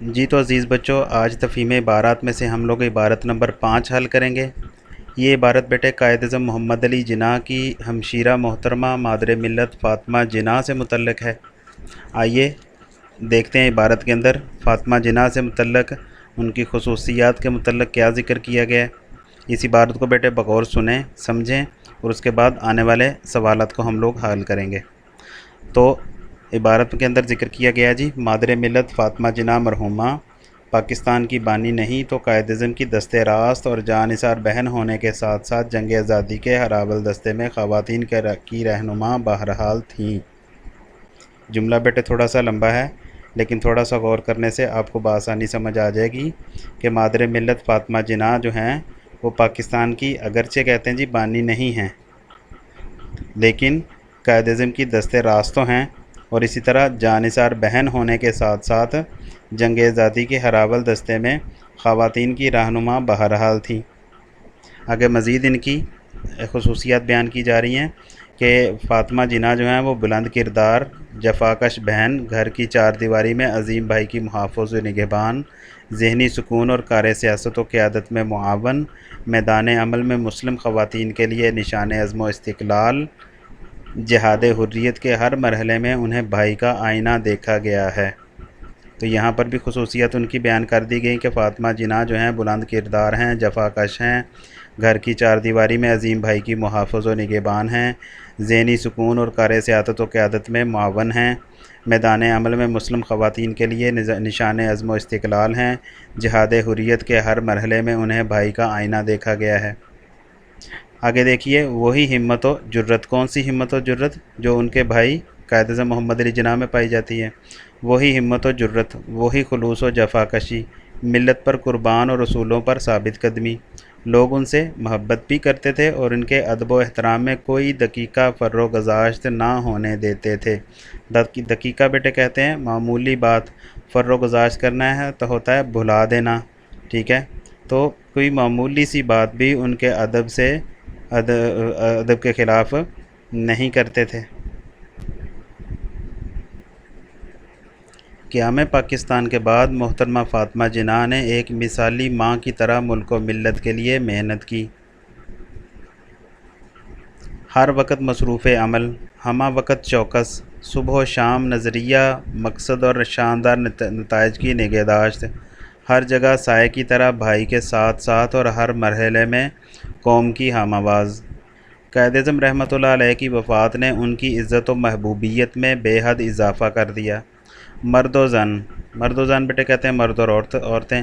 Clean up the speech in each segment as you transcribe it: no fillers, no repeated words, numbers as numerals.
جی تو عزیز بچوں، آج تفہیم عبارات میں سے ہم لوگ عبارت نمبر 5 حل کریں گے۔ یہ عبارت بیٹے قائد اعظم محمد علی جناح کی ہمشیرہ محترمہ مادر ملت فاطمہ جناح سے متعلق ہے۔ آئیے دیکھتے ہیں عبارت کے اندر فاطمہ جناح سے متعلق ان کی خصوصیات کے متعلق کیا ذکر کیا گیا ہے۔ اس عبارت کو بیٹے بغور سنیں، سمجھیں، اور اس کے بعد آنے والے سوالات کو ہم لوگ حل کریں گے۔ تو عبارت کے اندر ذکر کیا گیا جی، مادر ملت فاطمہ جناح مرحومہ پاکستان کی بانی نہیں تو قائد اعظم کی دست راست اور جانثار بہن ہونے کے ساتھ ساتھ جنگ آزادی کے ہراول دستے میں خواتین کی رہنما بہرحال تھیں۔ جملہ بیٹے تھوڑا سا لمبا ہے، لیکن تھوڑا سا غور کرنے سے آپ کو بآسانی سمجھ آ جائے گی کہ مادر ملت فاطمہ جناح جو ہیں وہ پاکستان کی اگرچہ کہتے ہیں جی بانی نہیں ہیں، لیکن قائد اعظم کی دست راستوں ہیں، اور اسی طرح جانثار بہن ہونے کے ساتھ ساتھ جنگ آزادی کے ہراول دستے میں خواتین کی رہنما بہرحال تھیں۔ آگے مزید ان کی خصوصیات بیان کی جا رہی ہیں کہ فاطمہ جناح جو ہیں وہ بلند کردار، جفاکش بہن، گھر کی چار دیواری میں عظیم بھائی کی محافظ و نگہبان، ذہنی سکون اور کار سیاست و قیادت میں معاون، میدان عمل میں مسلم خواتین کے لیے نشان عزم و استقلال، جہاد حریت کے ہر مرحلے میں انہیں بھائی کا آئینہ دیکھا گیا ہے۔ تو یہاں پر بھی خصوصیات ان کی بیان کر دی گئی کہ فاطمہ جناح جو ہیں بلند کردار ہیں، جفاکش ہیں، گھر کی چار دیواری میں عظیم بھائی کی محافظ و نگہبان ہیں، ذہنی سکون اور کار سیاست و قیادت میں معاون ہیں، میدان عمل میں مسلم خواتین کے لیے نشان عزم و استقلال ہیں، جہاد حریت کے ہر مرحلے میں انہیں بھائی کا آئینہ دیکھا گیا ہے۔ آگے دیکھیے، وہی ہمت و جرت، کون سی ہمت و جرت؟ جو ان کے بھائی قائد اعظم محمد علی جناح میں پائی جاتی ہے۔ وہی ہمت و جرت، وہی خلوص و جفاکشی، ملت پر قربان اور اصولوں پر ثابت قدمی۔ لوگ ان سے محبت بھی کرتے تھے اور ان کے ادب و احترام میں کوئی دقیقہ فر و گزاشت نہ ہونے دیتے تھے۔ دقیقہ بیٹے کہتے ہیں معمولی بات، فر و گزاشت کرنا ہے تو ہوتا ہے بھلا دینا، ٹھیک ہے؟ تو کوئی معمولی سی بات بھی ان کے ادب کے خلاف نہیں کرتے تھے۔ قیام پاکستان کے بعد محترمہ فاطمہ جناح نے ایک مثالی ماں کی طرح ملک و ملت کے لیے محنت کی۔ ہر وقت مصروف عمل، ہمہ وقت چوکس، صبح و شام نظریہ، مقصد اور شاندار نتائج کی نگہداشت، ہر جگہ سائے کی طرح بھائی کے ساتھ ساتھ اور ہر مرحلے میں قوم کی ہم آواز۔ قائد اعظم رحمۃ اللہ علیہ کی وفات نے ان کی عزت و محبوبیت میں بے حد اضافہ کر دیا۔ مرد و زن بیٹے کہتے ہیں مرد اور عورتیں،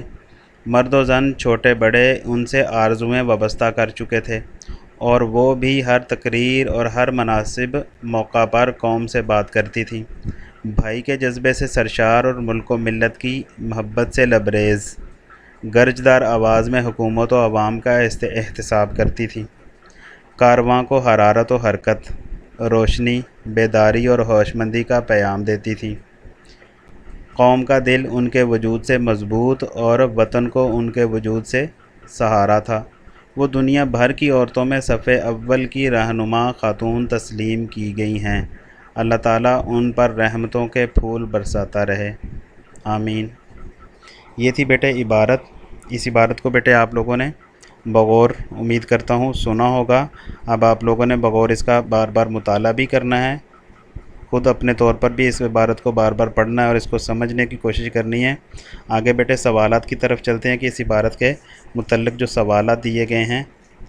مرد و زن چھوٹے بڑے ان سے آرزویں وابستہ کر چکے تھے، اور وہ بھی ہر تقریر اور ہر مناسب موقع پر قوم سے بات کرتی تھی، بھائی کے جذبے سے سرشار اور ملک و ملت کی محبت سے لبریز، گرجدار آواز میں حکومت و عوام کا احتساب کرتی تھی، کارواں کو حرارت و حرکت، روشنی، بیداری اور ہوش مندی کا پیام دیتی تھی۔ قوم کا دل ان کے وجود سے مضبوط اور وطن کو ان کے وجود سے سہارا تھا۔ وہ دنیا بھر کی عورتوں میں صف اول کی رہنما خاتون تسلیم کی گئی ہیں۔ اللہ تعالیٰ ان پر رحمتوں کے پھول برساتا رہے، آمین۔ یہ تھی بیٹے عبارت۔ اس عبارت کو بیٹے آپ لوگوں نے بغور امید کرتا ہوں سنا ہوگا۔ اب آپ لوگوں نے بغور اس کا بار بار مطالعہ بھی کرنا ہے، خود اپنے طور پر بھی اس عبارت کو بار بار پڑھنا ہے اور اس کو سمجھنے کی کوشش کرنی ہے۔ آگے بیٹے سوالات کی طرف چلتے ہیں کہ اس عبارت کے متعلق جو سوالات دیے گئے ہیں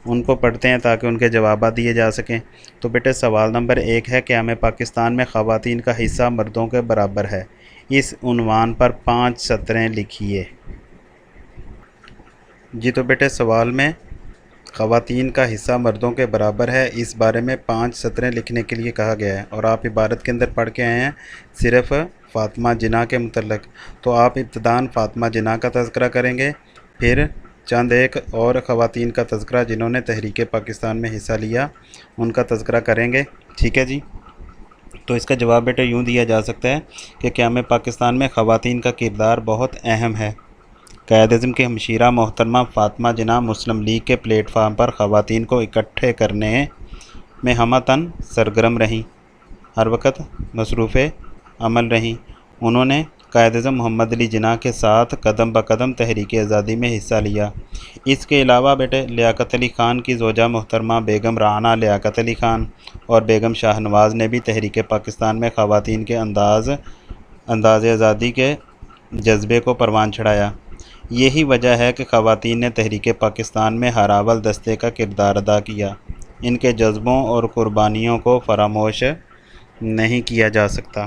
ان کو پڑھتے ہیں تاکہ ان کے جوابات دیے جا سکیں۔ تو بیٹے سوال نمبر 1 ہے، قیام پاکستان میں خواتین کا حصہ مردوں کے برابر ہے، اس عنوان پر 5 سطریں لکھیے۔ جی تو بیٹے سوال میں خواتین کا حصہ مردوں کے برابر ہے، اس بارے میں 5 سطریں لکھنے کے لیے کہا گیا ہے، اور آپ عبارت کے اندر پڑھ کے آئے ہیں صرف فاطمہ جناح کے متعلق۔ تو آپ ابتداً فاطمہ جناح کا تذکرہ کریں گے، پھر چند ایک اور خواتین کا تذکرہ جنہوں نے تحریک پاکستان میں حصہ لیا ان کا تذکرہ کریں گے، ٹھیک ہے جی؟ تو اس کا جواب بیٹے یوں دیا جا سکتا ہے کہ قیام پاکستان میں خواتین کا کردار بہت اہم ہے۔ قائد اعظم کی ہمشیرہ محترمہ فاطمہ جناح مسلم لیگ کے پلیٹ فارم پر خواتین کو اکٹھے کرنے میں ہمہ تن سرگرم رہیں، ہر وقت مصروف عمل رہیں۔ انہوں نے قائد اعظم محمد علی جناح کے ساتھ قدم بقدم تحریک آزادی میں حصہ لیا۔ اس کے علاوہ بیٹے لیاقت علی خان کی زوجہ محترمہ بیگم رانا لیاقت علی خان اور بیگم شاہ نواز نے بھی تحریک پاکستان میں خواتین کے انداز آزادی کے جذبے کو پروان چڑھایا۔ یہی وجہ ہے کہ خواتین نے تحریک پاکستان میں ہراول دستے کا کردار ادا کیا۔ ان کے جذبوں اور قربانیوں کو فراموش نہیں کیا جا سکتا۔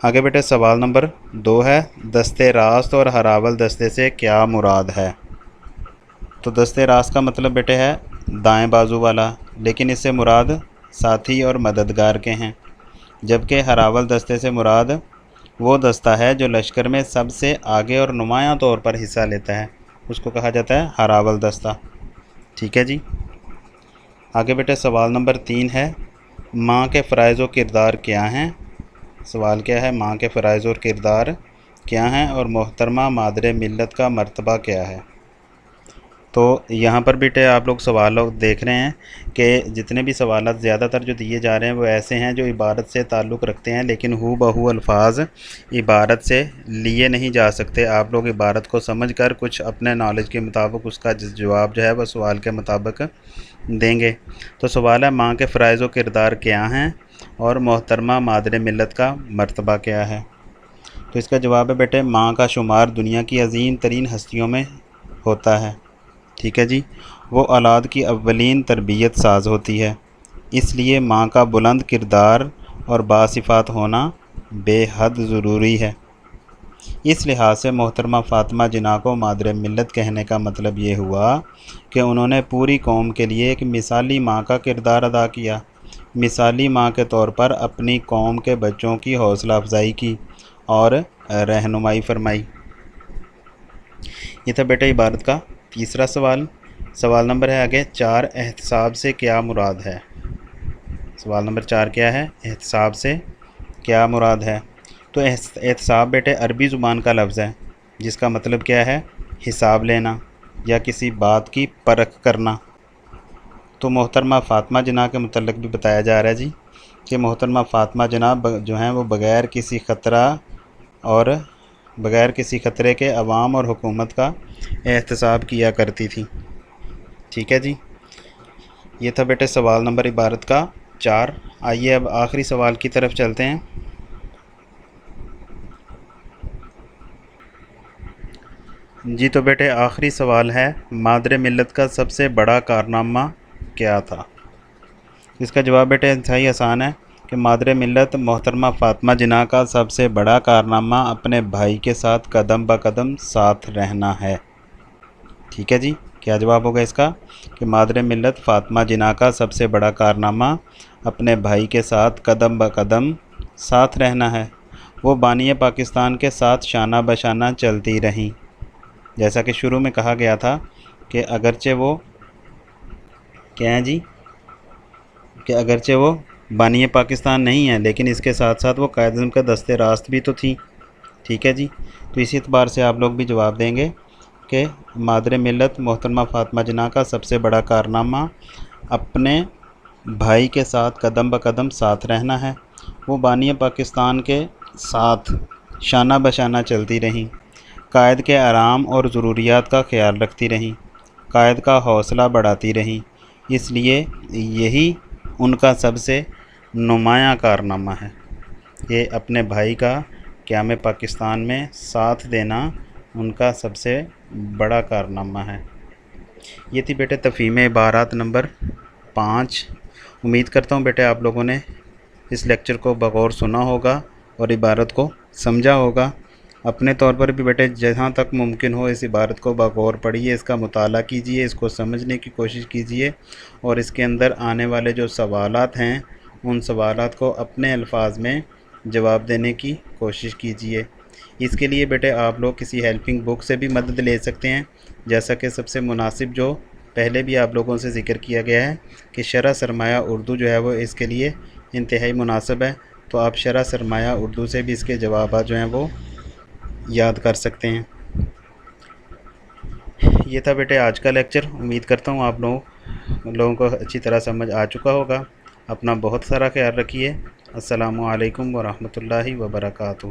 آگے بیٹے سوال نمبر 2 ہے، دستے راست اور ہراول دستے سے کیا مراد ہے؟ تو دستے راست کا مطلب بیٹے ہے دائیں بازو والا، لیکن اس سے مراد ساتھی اور مددگار کے ہیں، جبکہ ہراول دستے سے مراد وہ دستہ ہے جو لشکر میں سب سے آگے اور نمایاں طور پر حصہ لیتا ہے، اس کو کہا جاتا ہے ہراول دستہ۔ ٹھیک ہے جی۔ آگے بیٹے سوال نمبر 3 ہے، ماں کے فرائض و کردار کیا ہیں؟ سوال کیا ہے، ماں کے فرائض اور کردار کیا ہیں اور محترمہ مادر ملت کا مرتبہ کیا ہے؟ تو یہاں پر بیٹے آپ لوگ سوال دیکھ رہے ہیں کہ جتنے بھی سوالات زیادہ تر جو دیے جا رہے ہیں وہ ایسے ہیں جو عبارت سے تعلق رکھتے ہیں، لیکن ہو بہو الفاظ عبارت سے لیے نہیں جا سکتے۔ آپ لوگ عبارت کو سمجھ کر کچھ اپنے نالج کے مطابق اس کا جواب جو ہے وہ سوال کے مطابق دیں گے۔ تو سوال ہے، ماں کے فرائض و کردار کیا ہیں اور محترمہ مادر ملت کا مرتبہ کیا ہے؟ تو اس کا جواب ہے بیٹے، ماں کا شمار دنیا کی عظیم ترین ہستیوں میں ہوتا ہے۔ ٹھیک ہے جی۔ وہ اولاد کی اولین تربیت ساز ہوتی ہے، اس لیے ماں کا بلند کردار اور باصفات ہونا بے حد ضروری ہے۔ اس لحاظ سے محترمہ فاطمہ جناح کو مادر ملت کہنے کا مطلب یہ ہوا کہ انہوں نے پوری قوم کے لیے ایک مثالی ماں کا کردار ادا کیا، مثالی ماں کے طور پر اپنی قوم کے بچوں کی حوصلہ افزائی کی اور رہنمائی فرمائی۔ یہ تھا بیٹا عبارت کا تیسرا سوال۔ سوال نمبر ہے آگے 4، احتساب سے کیا مراد ہے؟ سوال نمبر 4 کیا ہے؟ احتساب سے کیا مراد ہے؟ تو احتساب بیٹے عربی زبان کا لفظ ہے جس کا مطلب کیا ہے؟ حساب لینا یا کسی بات کی پرکھ کرنا۔ تو محترمہ فاطمہ جناح کے متعلق بھی بتایا جا رہا ہے جی کہ محترمہ فاطمہ جناح جو ہیں وہ بغیر کسی خطرے کے عوام اور حکومت کا احتساب کیا کرتی تھی۔ ٹھیک ہے جی۔ یہ تھا بیٹے سوال نمبر عبارت کا 4۔ آئیے اب آخری سوال کی طرف چلتے ہیں۔ جی تو بیٹے آخری سوال ہے، مادر ملت کا سب سے بڑا کارنامہ کیا تھا؟ اس کا جواب بیٹے انتہائی آسان ہے کہ مادر ملت محترمہ فاطمہ جناح کا سب سے بڑا کارنامہ اپنے بھائی کے ساتھ قدم بقدم ساتھ رہنا ہے۔ ٹھیک ہے جی۔ کیا جواب ہوگا اس کا؟ کہ مادر ملت فاطمہ جناح کا سب سے بڑا کارنامہ اپنے بھائی کے ساتھ قدم بقدم ساتھ رہنا ہے۔ وہ بانی پاکستان کے ساتھ شانہ بشانہ چلتی رہیں، جیسا کہ شروع میں کہا گیا تھا کہ اگرچہ وہ کیا ہیں جی کہ اگرچہ وہ بانی پاکستان نہیں ہیں، لیکن اس کے ساتھ ساتھ وہ قائد اعظم کا دست راست بھی تو تھی۔ ٹھیک ہے جی۔ تو اسی اعتبار سے آپ لوگ بھی جواب دیں گے کہ مادر ملت محترمہ فاطمہ جناح کا سب سے بڑا کارنامہ اپنے بھائی کے ساتھ قدم بقدم ساتھ رہنا ہے۔ وہ بانی پاکستان کے ساتھ شانہ بشانہ چلتی رہیں، قائد کے آرام اور ضروریات کا خیال رکھتی رہیں، قائد کا حوصلہ بڑھاتی رہیں، اس لیے یہی ان کا سب سے نمایاں کارنامہ ہے۔ یہ اپنے بھائی کا قیام پاکستان میں ساتھ دینا ان کا سب سے بڑا کارنامہ ہے۔ یہ تھی بیٹے تفہیم عبارات نمبر 5۔ امید کرتا ہوں بیٹے آپ لوگوں نے اس لیکچر کو بغور سنا ہوگا اور عبارت کو سمجھا ہوگا۔ اپنے طور پر بھی بیٹے جہاں تک ممکن ہو اس عبارت کو بغور پڑھیے، اس کا مطالعہ کیجیے، اس کو سمجھنے کی کوشش کیجیے اور اس کے اندر آنے والے جو سوالات ہیں ان سوالات کو اپنے الفاظ میں جواب دینے کی کوشش کیجیے۔ اس کے لیے بیٹے آپ لوگ کسی ہیلپنگ بک سے بھی مدد لے سکتے ہیں، جیسا کہ سب سے مناسب جو پہلے بھی آپ لوگوں سے ذکر کیا گیا ہے کہ شرح سرمایہ اردو جو ہے وہ اس کے لیے انتہائی مناسب ہے۔ تو آپ شرح سرمایہ اردو سے بھی اس کے جوابات جو ہیں وہ یاد کر سکتے ہیں۔ یہ تھا بیٹے آج کا لیکچر۔ امید کرتا ہوں آپ لوگوں کو اچھی طرح سمجھ آ چکا ہوگا۔ اپنا بہت سارا خیال رکھیے۔ السلام علیکم ورحمۃ اللہ وبرکاتہ۔